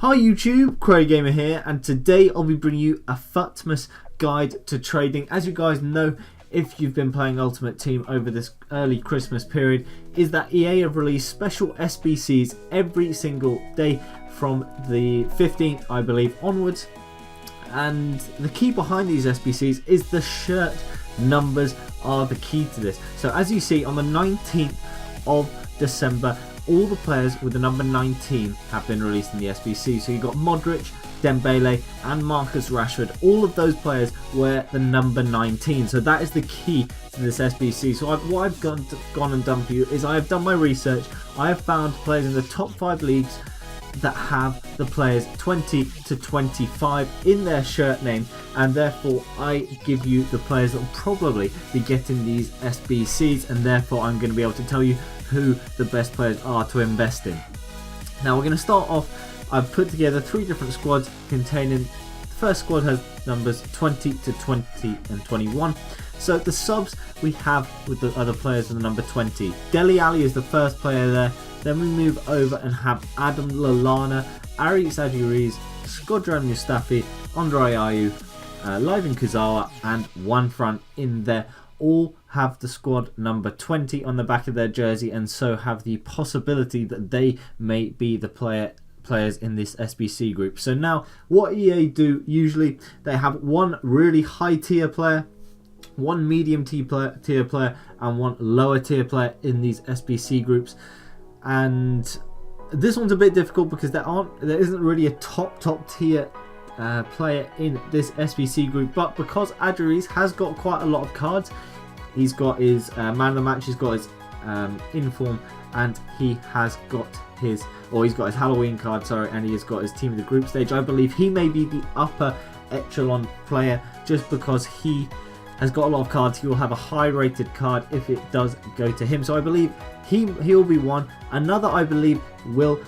Hi YouTube, Query Gamer here, and today I'll be bringing you a Futmas guide to trading. As you guys know, if you've been playing Ultimate Team over this early Christmas period, is that EA have released special SBCs every single day from the 15th, I believe, onwards. And the key behind these SBCs is the shirt numbers are the key to this. So as you see, on the 19th of December, all the players with the number 19 have been released in the SBC. So you've got Modric, Dembele and Marcus Rashford. All of those players wear the number 19. So that is the key to this SBC. So what I've gone and done for you is I have done my research. I have found players in the top 5 leagues that have the players 20 to 25 in their shirt name, and therefore I give you the players that will probably be getting these SBCs, and therefore I'm going to be able to tell you who the best players are to invest in. Now we're going to start off. I've put together 3 different squads containing, the first squad has numbers 20 to 20 and 21. So the subs we have with the other players with the number 20. Dele Alli is the first player there. Then we move over and have Adam Lallana, Ari Sajuriz, Skodran Mustafi, Andre Ayew, Livan Kuzawa and one front in there. All have the squad number 20 on the back of their jersey, and so have the possibility that they may be the players in this SBC group. So now what EA do usually, they have one really high tier player, one medium tier player and one lower tier player in these SBC groups. And this one's a bit difficult because there isn't really a top tier player in this SBC group, but because Adjuriz has got quite a lot of cards, he's got his man of the match, he's got his inform, and he's got his Halloween card, and he has got his team of the group stage. I believe he may be the upper echelon player just because he has got a lot of cards. He will have a high rated card if it does go to him. So I believe he'll be one. Another I believe will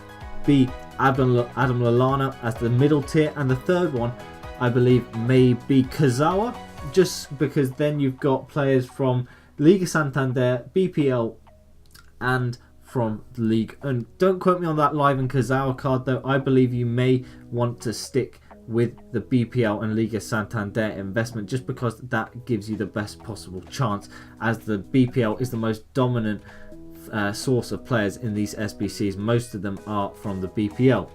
be Adam Lallana as the middle tier, and the third one I believe may be Kuzawa, just because then you've got players from Liga Santander, BPL and from the league. And don't quote me on that Livan Kuzawa card though. I believe you may want to stick with the BPL and Liga Santander investment, just because that gives you the best possible chance, as the BPL is the most dominant source of players in these SBCs. Most of them are from the BPL.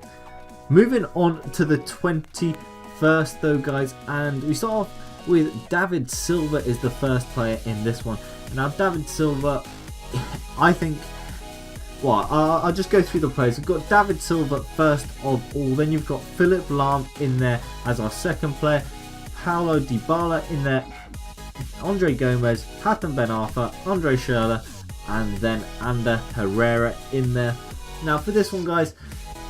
Moving on to the 21st though guys, and we start off with David Silva is the first player in this one. Now David Silva, I think, well, I'll just go through the players. We've got David Silva first of all, then you've got Philip Lahm in there as our second player, Paulo Dybala in there, Andre Gomez, Hatem Ben Arfa, Andre Schürrle, and then Ander Herrera in there. Now for this one guys,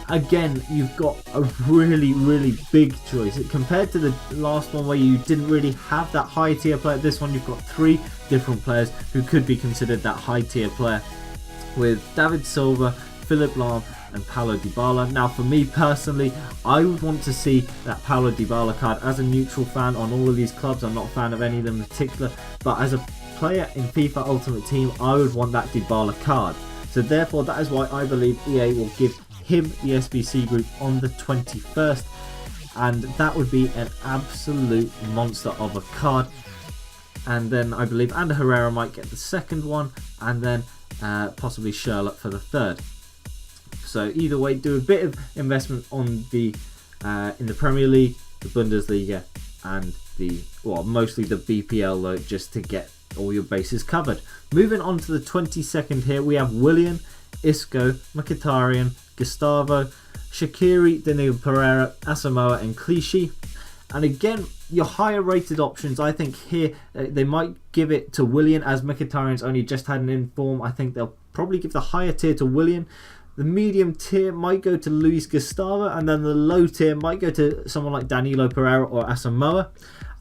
again you've got a really big choice compared to the last one where you didn't really have that high tier player. This one you've got 3 different players who could be considered that high tier player, with David Silva, Philip Lahm and Paulo Dybala. Now for me personally, I would want to see that Paulo Dybala card. As a neutral fan on all of these clubs, I'm not a fan of any of them in particular, but as a player in FIFA Ultimate Team, I would want that Dybala card. So therefore that is why I believe EA will give him the SBC group on the 21st, and that would be an absolute monster of a card. And then I believe Ander Herrera might get the second one, and then possibly Schürrle for the third. So either way, do a bit of investment on the in the Premier League, the Bundesliga and mostly the BPL though, just to get all your bases covered. Moving on to the 22nd here, we have Willian, Isco, Mkhitaryan, Gustavo, Shaqiri, Danilo Pereira, Asamoah and Clichy. And again, your higher rated options, I think here they might give it to Willian, as Mkhitaryan's only just had an inform. I think they'll probably give the higher tier to Willian. The medium tier might go to Luis Gustavo, and then the low tier might go to someone like Danilo Pereira or Asamoah.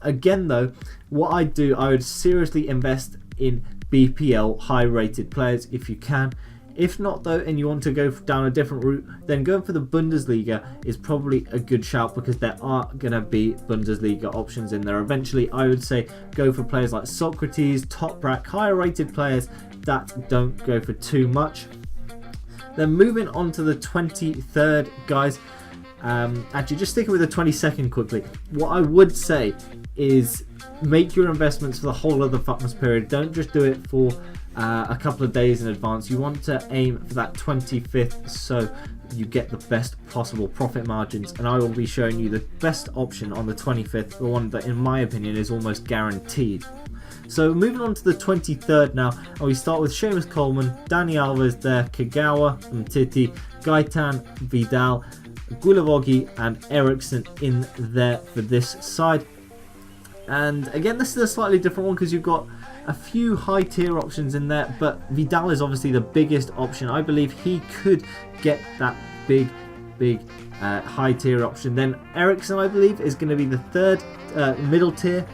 Again though, what I would seriously invest in BPL high rated players if you can. If not though, and you want to go down a different route, then going for the Bundesliga is probably a good shout, because there are going to be Bundesliga options in there eventually. I would say go for players like Socrates, Toprak, higher rated players that don't go for too much. Then moving on to the 23rd guys, Actually, just sticking with the 22nd quickly, what I would say is make your investments for the whole of the Futmas period. Don't just do it for a couple of days in advance. You want to aim for that 25th so you get the best possible profit margins, and I will be showing you the best option on the 25th, the one that in my opinion is almost guaranteed. So moving on to the 23rd now, and we start with Seamus Coleman, Dani Alves there, Kagawa, Umtiti, Gaetan, Vidal, Guilavogui and Eriksson in there for this side. And again, this is a slightly different one because you've got a few high tier options in there, but Vidal is obviously the biggest option. I believe he could get that big high tier option. Then Eriksson, I believe, is going to be the third middle tier.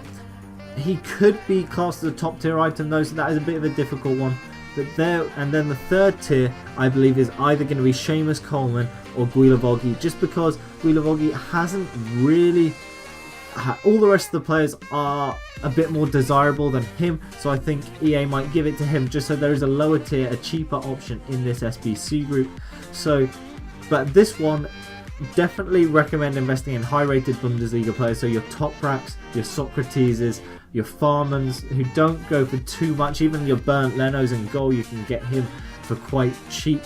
He could be classed as a top tier item though, so that is a bit of a difficult one. But there, and then the third tier, I believe, is either going to be Seamus Coleman or Guilavogui, just because Guilavogui hasn't really. All the rest of the players are a bit more desirable than him, so I think EA might give it to him just so there is a lower tier, a cheaper option in this SBC group. So, but this one, definitely recommend investing in high-rated Bundesliga players, so your Toprak's, your Socrateses, your Farmans, who don't go for too much. Even your Bernd Leno's in goal, you can get him for quite cheap.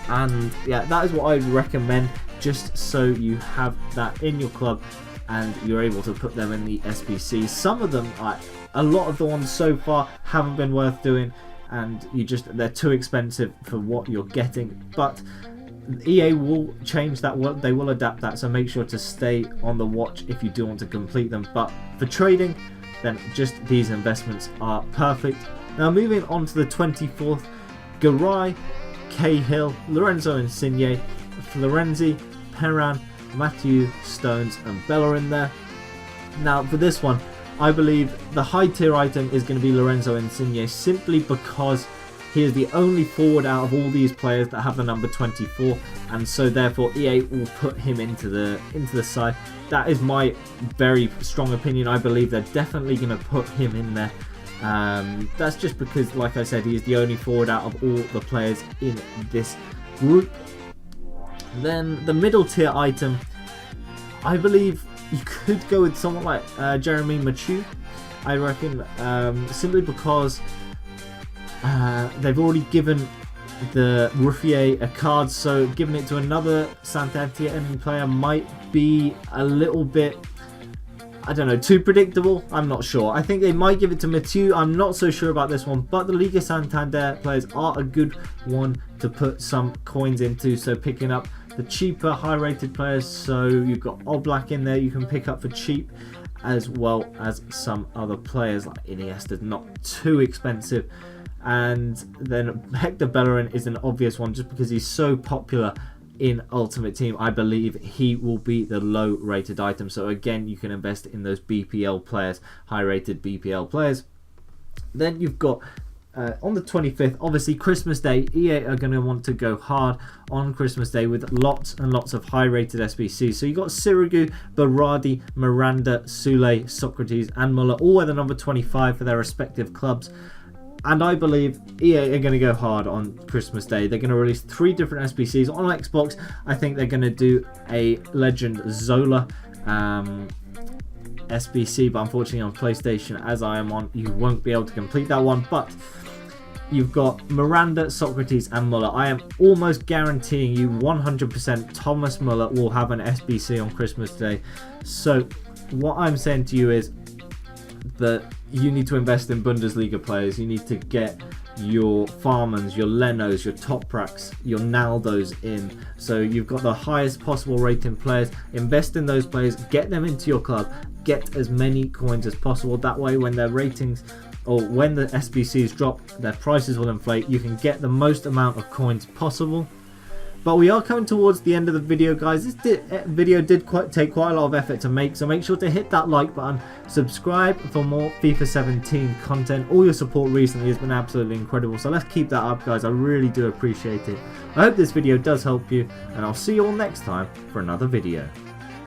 And yeah, that is what I would recommend, just so you have that in your club and you're able to put them in the SBC. Some of them, a lot of the ones so far haven't been worth doing, and they're too expensive for what you're getting. But EA will change that, they will adapt that, so make sure to stay on the watch if you do want to complete them. But for trading, then just these investments are perfect. Now moving on to the 24th, Garay, Cahill, Lorenzo Insigne, Florenzi, Perran, Matthew, Stones and Bella in there. Now for this one, I believe the high tier item is going to be Lorenzo Insigne, simply because he is the only forward out of all these players that have the number 24, and so therefore EA will put him into the side. That is my very strong opinion. I believe they're definitely going to put him in there. That's just because, like I said, he is the only forward out of all the players in this group. Then the middle tier item, I believe you could go with someone like Jeremy Machu, I reckon, simply because they've already given the Ruffier a card, so giving it to another Saint-Etienne player might be a little bit, I don't know, too predictable. I'm not sure. I think they might give it to Mathieu. I'm not so sure about this one, but the Liga Santander players are a good one to put some coins into, so picking up the cheaper high rated players. So you've got Oblak in there you can pick up for cheap, as well as some other players like Iniesta, not too expensive. And then Hector Bellerin is an obvious one just because he's so popular in Ultimate Team. I believe he will be the low rated item, so again you can invest in those BPL players, high rated BPL players. Then you've got on the 25th, obviously Christmas Day, EA are going to want to go hard on Christmas Day with lots and lots of high rated SBCs. So you've got Sirigu, Berardi, Miranda, Sule, Socrates and Muller, all at the number 25 for their respective clubs. And I believe EA are going to go hard on Christmas Day. They're going to release 3 different SBCs. On Xbox, I think they're going to do a Legend Zola SBC, but unfortunately on PlayStation, as I am on, you won't be able to complete that one. But you've got Miranda, Socrates and Muller. I am almost guaranteeing you 100% Thomas Muller will have an SBC on Christmas Day. So what I'm saying to you is that you need to invest in Bundesliga players. You need to get your Farmans, your Lenos, your Topraks, your Naldos in. So you've got the highest possible rating players. Invest in those players, get them into your club, get as many coins as possible. That way when their ratings, or when the SBCs drop, their prices will inflate. You can get the most amount of coins possible. But we are coming towards the end of the video, guys. This video did take quite a lot of effort to make, so make sure to hit that like button, subscribe for more FIFA 17 content. All your support recently has been absolutely incredible, so let's keep that up, guys. I really do appreciate it. I hope this video does help you, and I'll see you all next time for another video.